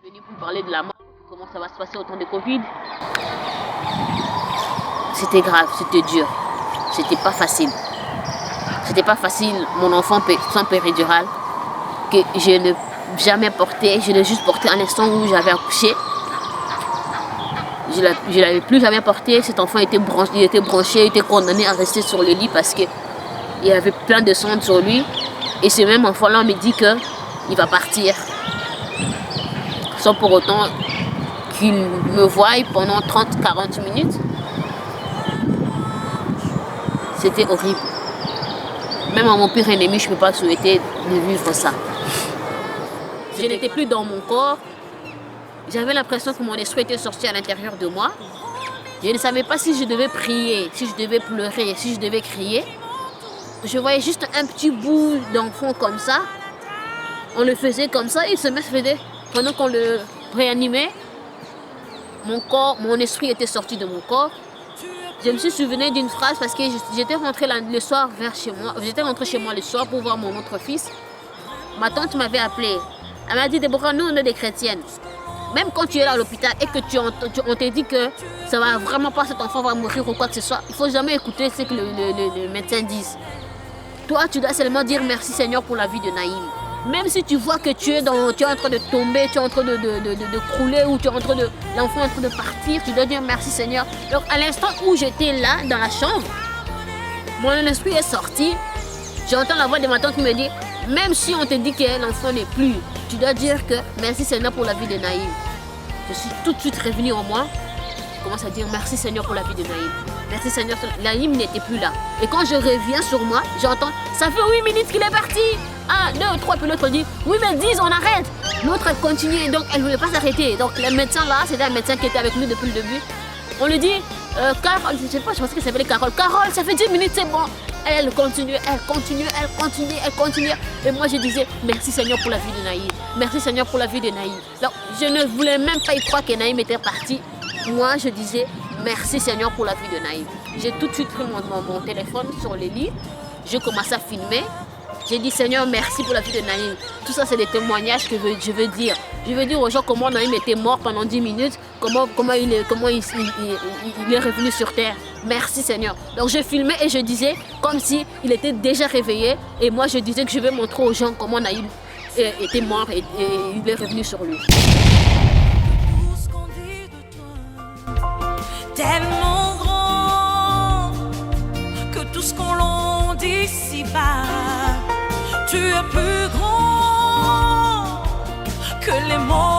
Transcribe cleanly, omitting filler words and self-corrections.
venu pour parler de la mort, comment ça va se passer au temps de Covid. C'était grave, c'était dur, c'était pas facile. C'était pas facile, mon enfant sans péridurale, que je n'ai jamais porté, je l'ai juste porté à l'instant où j'avais accouché. Je ne l'avais plus jamais porté, cet enfant était branché, il était condamné à rester sur le lit parce qu'il y avait plein de sondes sur lui. Et ce même enfant-là me dit qu'il va partir. Sans pour autant qu'il me voie pendant 30-40 minutes. C'était horrible. Même à mon pire ennemi, je ne peux pas souhaiter de vivre ça. Je n'étais plus dans mon corps. J'avais l'impression que mon esprit était sorti à l'intérieur de moi. Je ne savais pas si je devais prier, si je devais pleurer, si je devais crier. Je voyais juste un petit bout d'enfant comme ça. On le faisait comme ça, il se faisait. Pendant qu'on le réanimait, mon esprit était sorti de mon corps. Je me suis souvenu d'une phrase parce que j'étais rentrée le soir vers chez moi. J'étais rentrée chez moi le soir pour voir mon autre fils. Ma tante m'avait appelé. Elle m'a dit, Déborah, nous on est des chrétiennes. Même quand tu es là à l'hôpital et que on te dit que ça va vraiment pas, cet enfant va mourir ou quoi que ce soit, il ne faut jamais écouter ce que le médecin dit. Toi, tu dois seulement dire merci Seigneur pour la vie de Naïm. Même si tu vois que tu es en train de tomber, tu es en train de crouler ou l'enfant est en train de partir, tu dois dire merci Seigneur. Donc à l'instant où j'étais là dans la chambre, mon esprit est sorti. J'entends la voix de ma tante qui me dit, même si on te dit que l'enfant n'est plus, tu dois dire que merci Seigneur pour la vie de Naïm. Je suis tout de suite revenue en moi. Je commence à dire merci Seigneur pour la vie de Naïm. Merci Seigneur, Naïm n'était plus là. Et quand je reviens sur moi, j'entends, ça fait 8 minutes qu'il est parti. 1, 2, 3, puis l'autre dit, oui mais 10, on arrête. L'autre elle continuait, donc elle ne voulait pas s'arrêter. Donc le médecin là, c'était un médecin qui était avec nous depuis le début. On lui dit, Carole, je ne sais pas, je pensais qu'elle s'appelait Carole. Carole, ça fait 10 minutes, c'est bon. Elle continue. Et moi je disais, merci Seigneur pour la vie de Naïm. Merci Seigneur pour la vie de Naïm. Donc je ne voulais même pas y croire que Naïm était parti. Moi je disais, merci Seigneur pour la vie de Naïm. J'ai tout de suite pris mon téléphone sur le lit. Je commence à filmer. J'ai dit Seigneur, merci pour la vie de Naïm. Tout ça, c'est des témoignages que je veux dire. Je veux dire aux gens comment Naïm était mort pendant 10 minutes, comment il est revenu sur terre. Merci Seigneur. Donc je filmais et je disais comme si il était déjà réveillé. Et moi, je disais que je vais montrer aux gens comment Naïm était mort et il est revenu sur lui. Tellement grand que tout ce qu'on l'on dit ici-bas, tu es plus grand que les mots.